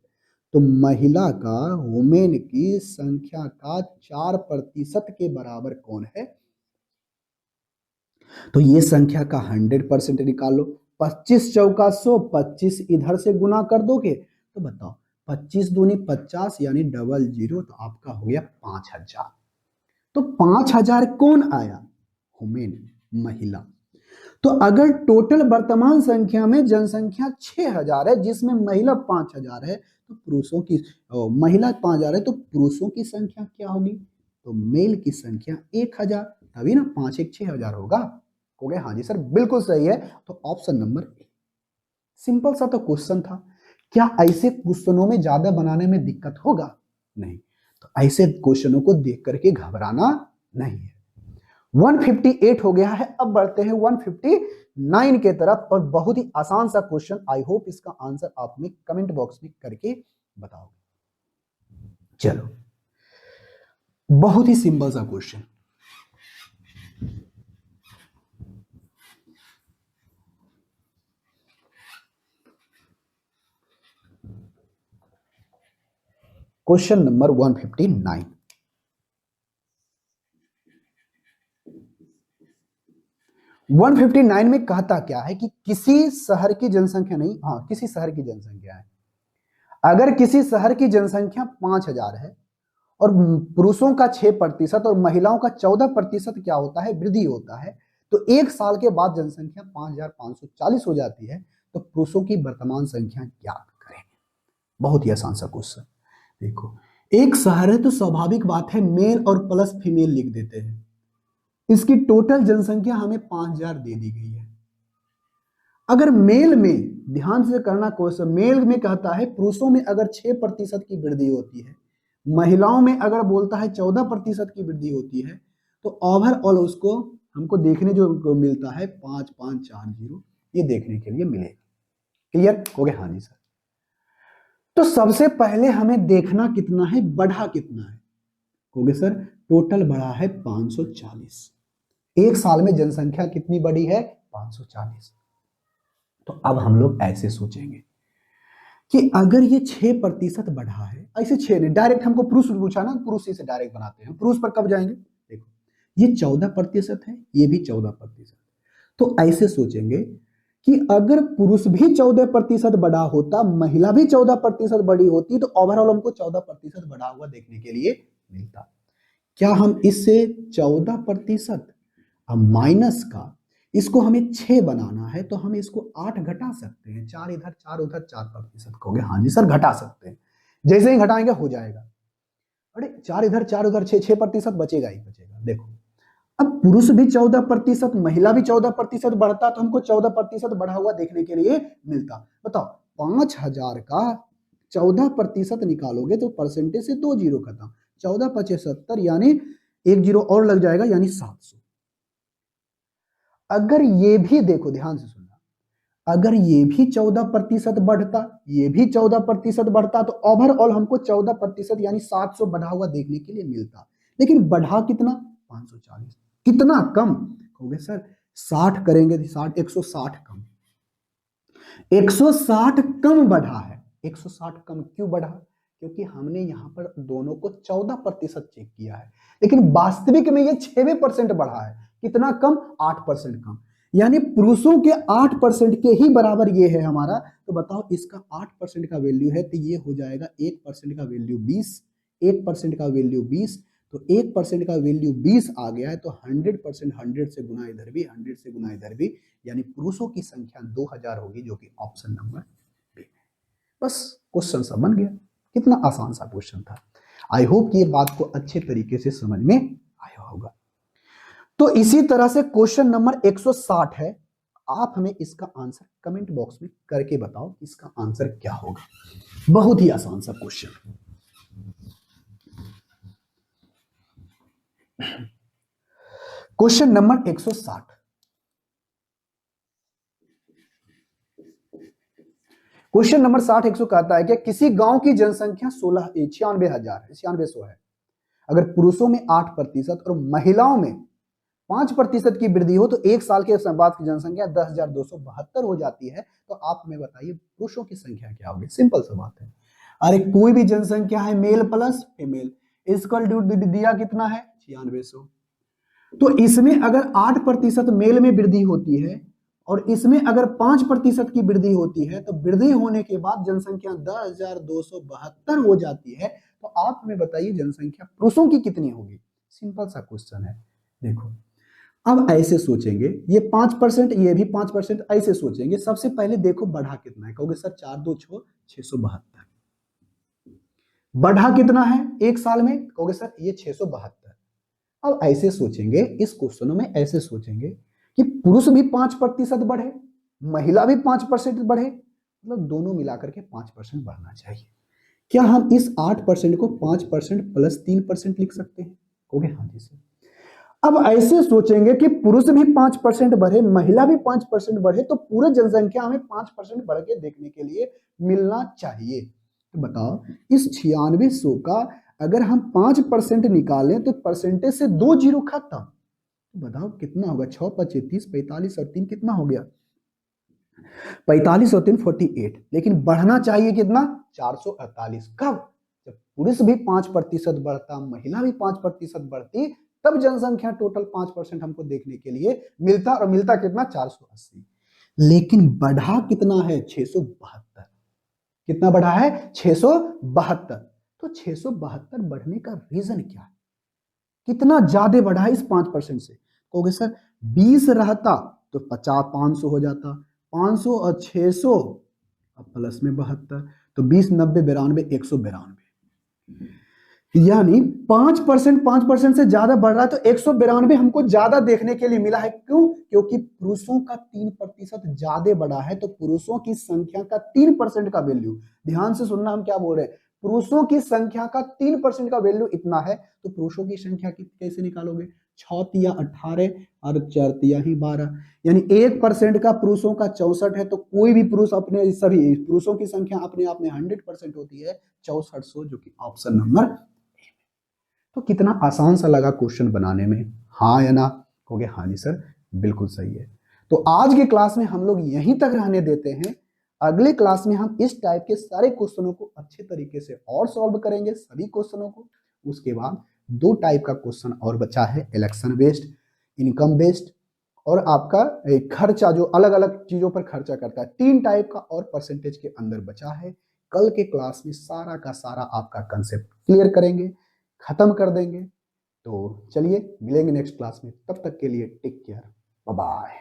तो महिला का, वुमेन की संख्या का 4% के बराबर कौन है? तो ये संख्या का 100% निकालो। 25 चौका 100, 25 इधर से गुना कर दोगे तो बताओ 25 दूनी 50 यानी 00, तो आपका हो गया 5000। तो 5000 कौन आया? वुमेन, महिला। तो अगर टोटल वर्तमान संख्या में जनसंख्या 6000 है, जिसमें महिला 5000 है, तो पुरुषों की, महिला 5000 है, तो पुरुषों की संख्या क्या होगी? तो मेल की संख्या 1000, तभी ना 5 1 6000 होगा। हो गया? हाँ जी सर, बिल्कुल सही है। तो ऑप्शन नंबर ए। सिंपल सा तो क्वेश्चन था। क्या ऐसे क्वेश्चनों में ज्यादा बनाने में दिक्कत होगा? नहीं। तो ऐसे क्वेश्चनों को देख करके घबराना नहीं है। 158 हो गया है। अब बढ़ते हैं 159 के तरफ, और बहुत ही आसान सा क्वेश्चन। आई होप इसका आंसर आप में कमेंट बॉक्स में करके बताओगे। चलो, बहुत ही सिंपल सा क्वेश्चन। Question number 159। 159 में कहता क्या है कि किसी शहर की जनसंख्या, नहीं, हाँ, किसी शहर की जनसंख्या है। अगर किसी शहर की जनसंख्या 5000 है और पुरुषों का 6% और महिलाओं का 14% क्या होता है? वृद्धि होता है। तो एक साल के बाद जनसंख्या 5540 हो जाती है। तो पुरुषों की वर्तमान संख्या ज्ञात करें। बहुत ही आसान सा क्वेश्चन। देखो, एक शहर है तो स्वाभाविक बात है मेल और प्लस फीमेल लिख देते हैं। इसकी टोटल जनसंख्या हमें 5000 दे दी गई है। अगर मेल में, ध्यान से करना क्वेश्चन, मेल में कहता है पुरुषों में अगर 6% की वृद्धि होती है, महिलाओं में अगर बोलता है 14% की वृद्धि होती है, तो ओवरऑल उसको हमको देखने जो मिलता है 5540, ये देखने के लिए मिलेगा। क्लियर हो गया? हाँ जी सर। तो सबसे पहले हमें देखना कितना है, बढ़ा कितना है। हो गया सर, टोटल बढ़ा है 540। एक साल में जनसंख्या कितनी बढ़ी है? 540। तो अब हम लोग ऐसे सोचेंगे कि अगर ये 6% बढ़ा है, ऐसे 6 नहीं, डायरेक्ट हमको पुरुष पूछा ना, पुरुष से डायरेक्ट बनाते हैं। पुरुष पर कब जाएंगे? देखो, ये 14% है, ये भी 14%। तो ऐसे सोचेंगे कि अगर पुरुष भी 14% बढ़ा होता, महिला भी 14% बढ़ी होती, तो ओवरऑल हमको 14% बढ़ा हुआ देखने के लिए मिलता। क्या हम इससे 14% अब माइनस का, इसको हमें 6 बनाना है, तो हम इसको 8 घटा सकते हैं। 4 इधर 4 उधर, 4% कहोगे? हाँ जी सर, घटा सकते हैं। जैसे ही घटाएंगे हो जाएगा। अरे 4 इधर 4 उधर, 6% बचेगा ही बचेगा। देखो, अब पुरुष भी 14%, महिला भी 14% बढ़ता, तो हमको 14% बढ़ा हुआ देखने के लिए मिलता। बताओ, 5000 का 14% निकालोगे तो परसेंटेज से 2 जीरो खत्म। 14 पचे 70, यानी 1 जीरो और लग जाएगा, यानी 700। अगर ये भी देखो, ध्यान से सुनना, अगर ये भी 14% बढ़ता, ये भी 14% बढ़ता, तो ओवरऑल हमको 14% यानी 700 बढ़ा हुआ देखने के लिए मिलता। लेकिन बढ़ा कितना? 540। कितना कम? हो गया सर, 60 करेंगे, 60, 160 कम। 160 कम बढ़ा है। 160 कम क्यों बढ़ा? क्योंकि हमने यहां पर दोनों को 14% चेक किया है, लेकिन वास्तविक में ये 6% बढ़ा है। कितना कम? 8% कम। यानी पुरुषों के 8% के ही बराबर ये है हमारा। तो बताओ, इसका 8% का वैल्यू है, तो ये हो जाएगा 1% का वैल्यू 20। 1% का वैल्यू 20, तो 1% का वैल्यू 20 आ गया है। तो 100%, 100 से गुना इधर भी, 100 से गुना इधर भी, यानी पुरुषों की संख्या 2000 होगी, जो कि ऑप्शन नंबर बी। बस, क्वेश्चन सा बन गया। कितना आसान सा क्वेश्चन था। आई होप ये बात को अच्छे तरीके से समझ में आया होगा। तो इसी तरह से क्वेश्चन नंबर 160 है। आप हमें इसका आंसर कमेंट बॉक्स में करके बताओ, इसका आंसर क्या होगा। बहुत ही आसान सा question. Question number 160। Question number 60-100 कहता है कि किसी गांव की जनसंख्या 96,000 है। अगर पुरुषों में 8% और महिलाओं में 5% की वृद्धि हो तो एक साल के बाद की जनसंख्या 10,272 हो जाती है। तो आप हमें बताइए पुरुषों की संख्या क्या होगी। सिंपल सा बात है। अरे कोई भी जनसंख्या है male plus female, equal to दिया कितना है 9600। तो इसमें अगर 8% मेल में वृद्धि होती है और इसमें अगर 5% की वृद्धि होती है तो वृद्धि होने के बाद जनसंख्या 10,272 हो जाती है। तो आप हमें बताइए जनसंख्या पुरुषों की कितनी होगी। सिंपल सा क्वेश्चन है। देखो अब ऐसे सोचेंगे, ये 5%, ये भी 5%, ऐसे सोचेंगे। सबसे पहले देखो बढ़ा कितना है, कहोगे सर 4 2 6 672। बढ़ा कितना है एक साल में, कहोगे सर ये 672। अब ऐसे सोचेंगे, इस क्वेश्चनों में ऐसे सोचेंगे कि पुरुष भी 5% बढ़े, महिला भी 5% बढ़े, मतलब दोनों मिलाकर के 5% बढ़ना चाहिए। क्या हम इस 8% को 5% प्लस 3% लिख सकते हैं, कहोगे हाँ जी सर। अब ऐसे सोचेंगे कि पुरुष भी 5% बढ़े, महिला भी 5% बढ़े, तो पूरे जनसंख्या में 5% बढ़ के देखने के लिए मिलना चाहिए। तो बताओ इस 9600 का अगर हम 5% निकालें तो परसेंटेज से 2 जीरो खत्म। तो बताओ कितना होगा, 6 5 30, 45 और 3 कितना हो गया 45 और 3 48। लेकिन बढ़ना चाहिए कितना 448। कब, जब पुरुष भी 5% बढ़ता, महिला भी 5% बढ़ती, तब जनसंख्या टोटल 5% हमको देखने के लिए मिलता, और मिलता कितना 480। लेकिन बढ़ा कितना है 672। कितना बढ़ा है 672। तो 672 बढ़ने का रीजन क्या है, कितना ज्यादा बढ़ा है इस 5% से। कहोगे सर 20 रहता तो 50 500 हो जाता, 500 और 600 अब प्लस में 72, तो 20 90 92 192। यानी 5% से ज्यादा बढ़ रहा है, तो 192 हमको ज्यादा देखने के लिए मिला है। क्यों, क्योंकि पुरुषों का 3% ज्यादा बढ़ा है। तो पुरुषों की संख्या का 3% का वैल्यू, ध्यान से सुनना हम क्या बोल रहे हैं, पुरुषों की संख्या का 3% का वैल्यू इतना है। तो पुरुषों की संख्या कैसे निकालोगे, 6 तिया 18 और 4 तिया ही 12, यानी 1% का पुरुषों का 64 है। तो कोई भी पुरुष अपने, सभी पुरुषों की संख्या अपने आप में 100% होती है 6400, जो कि ऑप्शन नंबर। तो कितना आसान सा लगा क्वेश्चन बनाने में, हाँ या ना, कहोगे हाँ जी सर बिल्कुल सही है। तो आज के क्लास में हम लोग यहीं तक रहने देते हैं। अगले क्लास में हम इस टाइप के सारे क्वेश्चनों को अच्छे तरीके से और सॉल्व करेंगे, सभी क्वेश्चनों को। उसके बाद 2 टाइप का क्वेश्चन और बचा है, इलेक्शन बेस्ड, इनकम बेस्ड, और आपका खर्चा जो अलग अलग चीजों पर खर्चा करता है। 3 टाइप का और परसेंटेज के अंदर बचा है। कल के क्लास में सारा का सारा आपका कंसेप्ट क्लियर करेंगे, खत्म कर देंगे। तो चलिए मिलेंगे नेक्स्ट क्लास में, तब तक के लिए टेक केयर, बाय बाय।